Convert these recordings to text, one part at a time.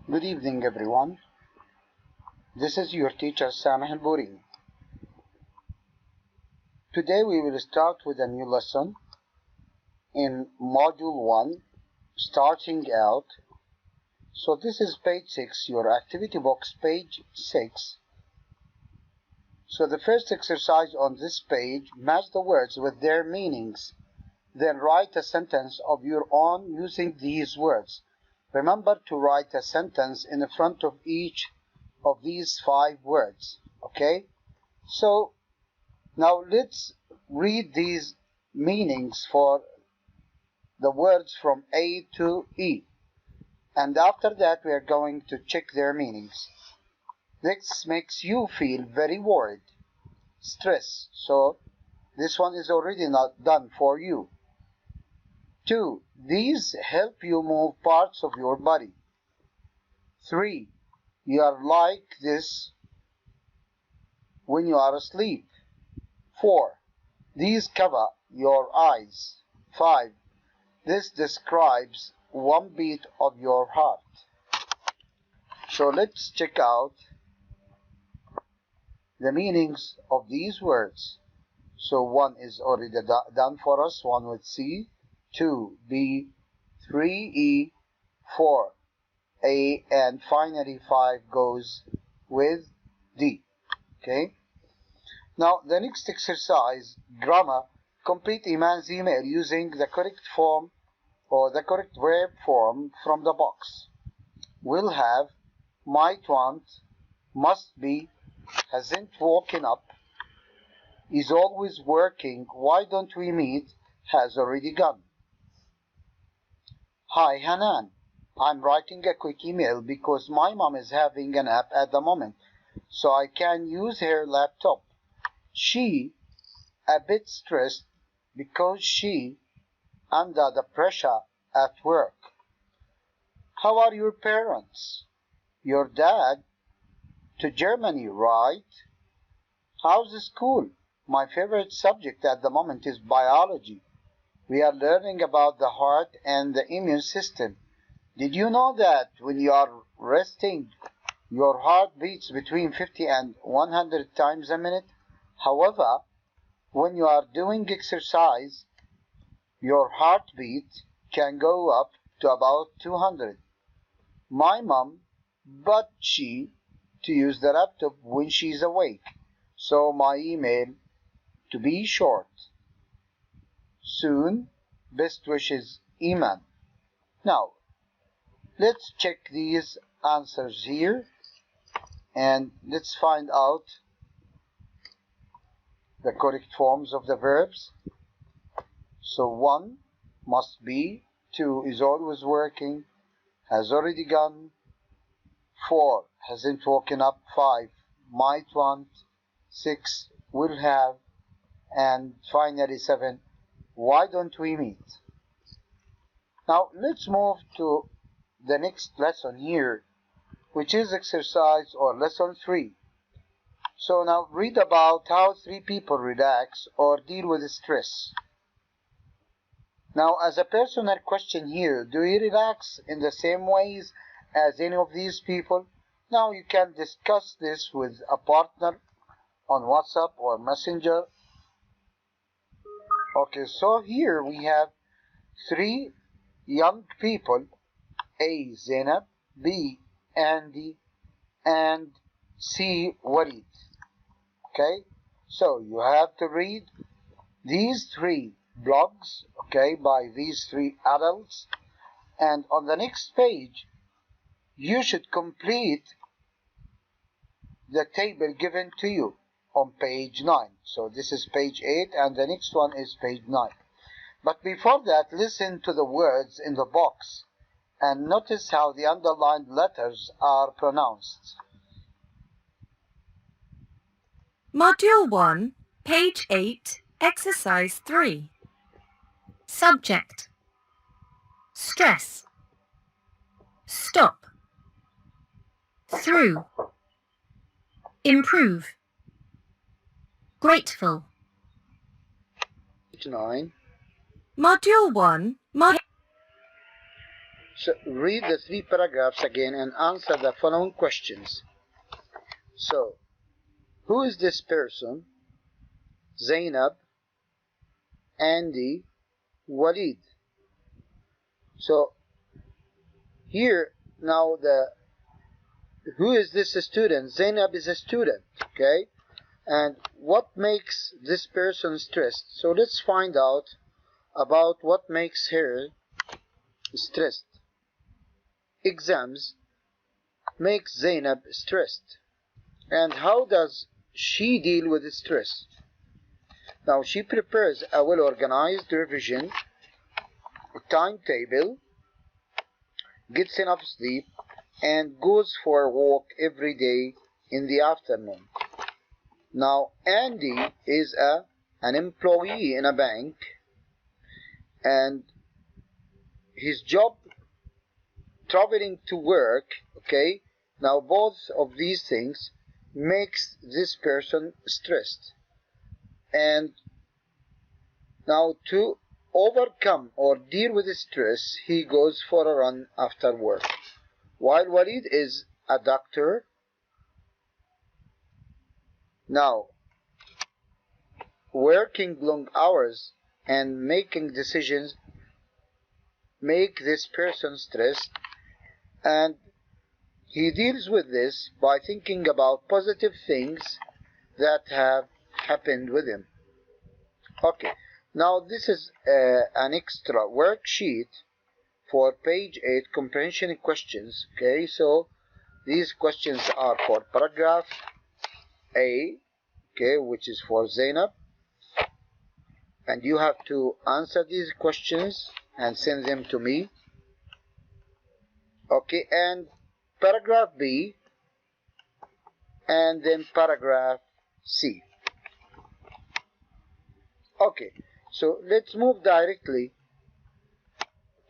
Good evening, everyone. This is your teacher Sameh Al-Bouri. Today we will start with a new lesson in Module 1, starting out. So this is page 6, your activity box, page 6. So the first exercise on this page, match the words with their meanings. Then write a sentence of your own using these words. Remember to write a sentence in the front of each of these 5 words. Okay? So now let's read these meanings for the words from A to E. And after that we are going to check their meanings. This makes you feel very worried. Stress. So this one is already not done for you. 2. These help you move parts of your body. 3. You are like this when you are asleep. 4. These cover your eyes. 5. This describes one beat of your heart. So let's check out the meanings of these words. So 1 is already done for us, 1 with C, 2 B, 3 E, 4 A, and finally 5 goes with D. Okay? Now the next exercise, grammar. Complete Iman's email using the correct form or the correct verb form from the box. Will have, might want, must be, hasn't woken up, is always working, why don't we meet, has already gone. Hi Hanan, I'm writing a quick email because my mom is having a nap at the moment, so I can use her laptop. She a bit stressed because she under the pressure at work. How are your parents? Your dad to Germany, right? How's the school? My favorite subject at the moment is biology. We are learning about the heart and the immune system. Did you know that when you are resting, your heart beats between 50 and 100 times a minute? However, when you are doing exercise, your heartbeat can go up to about 200. My mom, but she to use the laptop when she's awake. So my email to be short. Soon, best wishes, Iman. Now, let's check these answers here and let's find out the correct forms of the verbs. So 1 must be, 2 is always working, has already gone, 4 hasn't woken up, 5 might want, 6 will have, and finally 7 why don't we meet. Now let's move to the next lesson here, which is exercise or lesson 3. So now read about how 3 people relax or deal with stress. Now as a personal question here, do you relax in the same ways as any of these people? Now you can discuss this with a partner on WhatsApp or Messenger. Okay, so here we have 3 young people, A. Zainab, B. Andy, and C. Walid. Okay, so you have to read these 3 blogs, okay, by these 3 adults, and on the next page you should complete the table given to you on page 9. So this is page 8 and the next one is page 9. But before that, listen to the words in the box and notice how the underlined letters are pronounced. Module 1, page 8, exercise 3. Subject: stress, stop, through, improve, grateful. Page 9. Module 1, let's read the 3 paragraphs again and answer the following questions. So, who is this person? Zainab, Andy, Walid. So here now who is this student? Zainab is a student, okay? And what makes this person stressed? So let's find out about what makes her stressed. Exams make Zainab stressed. And how does she deal with stress? Now she prepares a well-organized revision, a timetable, gets enough sleep, and goes for a walk every day in the afternoon. Now Andy is an employee in a bank, and his job traveling to work, okay? Now both of these things makes this person stressed. And now to overcome or deal with the stress, he goes for a run after work. While Walid is a doctor, now working long hours and making decisions make this person stressed, and he deals with this by thinking about positive things that have happened with him. Okay, now this is an extra worksheet for page 8 comprehension questions. Okay, so these questions are for paragraph A, okay, which is for Zainab, and you have to answer these questions and send them to me. Okay, and paragraph B, and then paragraph C. Okay, so let's move directly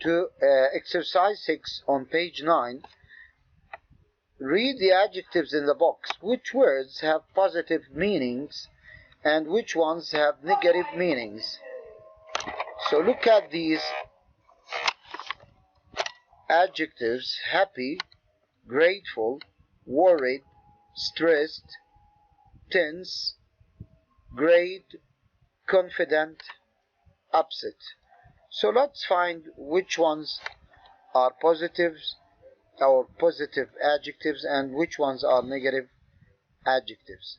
to exercise 6 on page 9. Read the adjectives in the box. Which words have positive meanings and which ones have negative meanings? So look at these adjectives: happy, grateful, worried, stressed, tense, great, confident, upset. So let's find which ones are positives or positive adjectives and which ones are negative adjectives.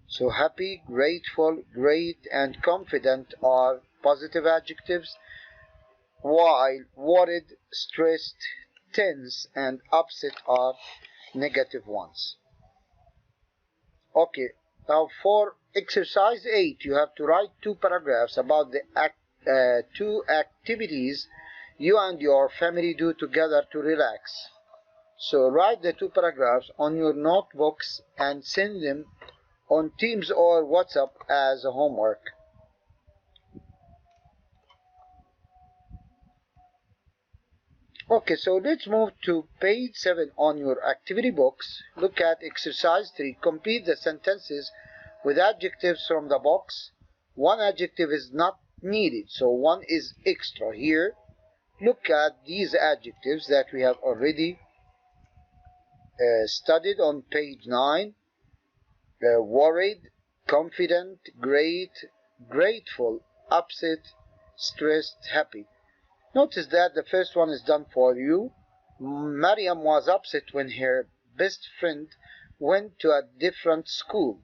So happy, grateful, great, and confident are positive adjectives, while worried, stressed, tense, and upset are negative ones. Okay, now for exercise 8, you have to write 2 paragraphs about the 2 activities you and your family do together to relax. So write the 2 paragraphs on your notebooks and send them on Teams or WhatsApp as a homework. Okay, so let's move to page 7 on your activity box. Look at exercise 3. Complete the sentences with adjectives from the box. One adjective is not needed, so one is extra here. Look at these adjectives that we have already studied on page 9. Worried, confident, great, grateful, upset, stressed, happy. Notice that the first one is done for you. Mariam was upset when her best friend went to a different school.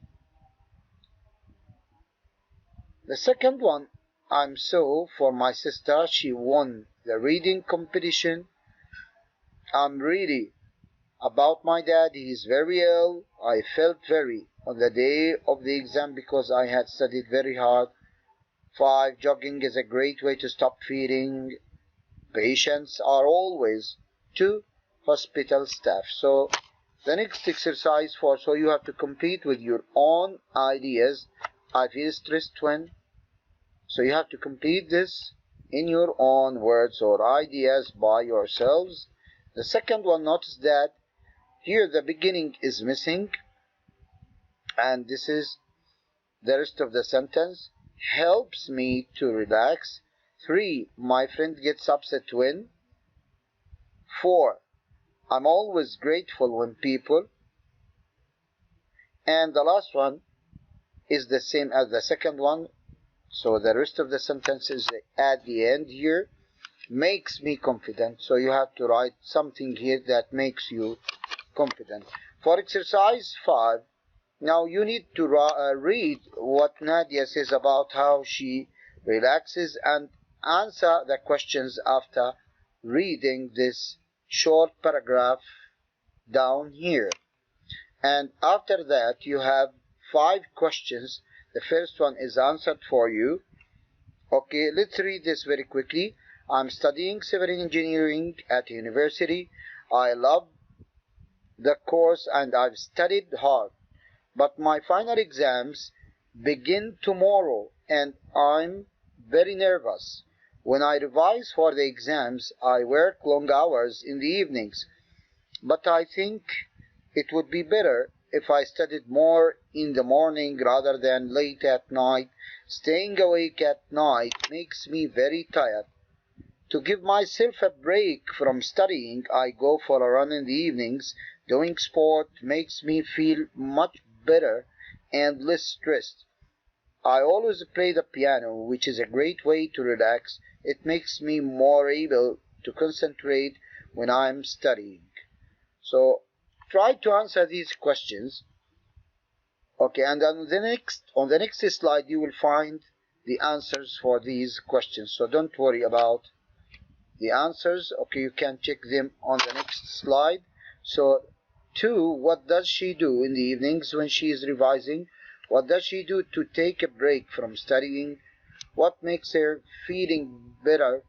The second one, I'm so for my sister, she won the reading competition. I'm really about my dad, he is very ill. I felt very on the day of the exam because I had studied very hard. 5. Jogging is a great way to stop feeling. Patients are always 2. Hospital staff. So the next exercise so you have to complete with your own ideas. I feel stressed when. So you have to complete this in your own words or ideas by yourselves. The second one, notice that here the beginning is missing, and this is the rest of the sentence. Helps me to relax. 3. My friend gets upset when. 4. I'm always grateful when people. And the last one is the same as the second one. So the rest of the sentences at the end here makes me confident. So you have to write something here that makes you confident. For exercise 5, now you need to read what Nadia says about how she relaxes and answer the questions after reading this short paragraph down here. And after that you have 5 questions. The first one is answered for you. Okay, let's read this very quickly. I'm studying civil engineering at university. I love the course and I've studied hard. But my final exams begin tomorrow and I'm very nervous. When I revise for the exams, I work long hours in the evenings. But I think it would be better if I studied more in the morning rather than late at night. Staying awake at night makes me very tired. To give myself a break from studying, I go for a run in the evenings. Doing sport makes me feel much better and less stressed. I always play the piano, which is a great way to relax. It makes me more able to concentrate when I'm studying. So try to answer these questions. Okay, and on the next slide you will find the answers for these questions. So don't worry about the answers. Okay, you can check them on the next slide. So 2, what does she do in the evenings when she is revising? What does she do to take a break from studying? What makes her feeling better?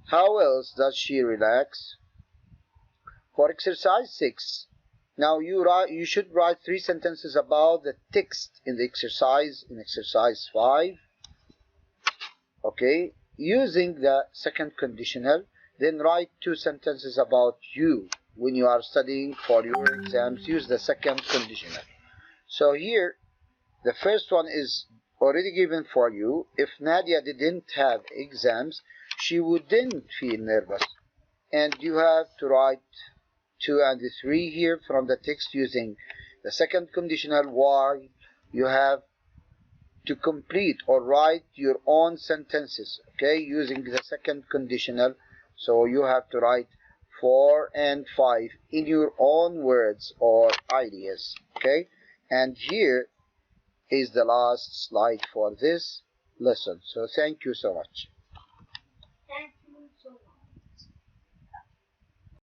How else does she relax? For exercise 6, now you should write 3 sentences about the text in the exercise, in exercise 5. Okay, using the second conditional. Then write 2 sentences about you when you are studying for your exams. Use the second conditional. So here, the first one is already given for you. If Nadia didn't have exams, she wouldn't feel nervous. And you have to write 2 and 3 here from the text using the second conditional, while you have to complete or write your own sentences, okay, using the second conditional. So you have to write 4 and 5 in your own words or ideas, okay. And here is the last slide for this lesson. So thank you so much.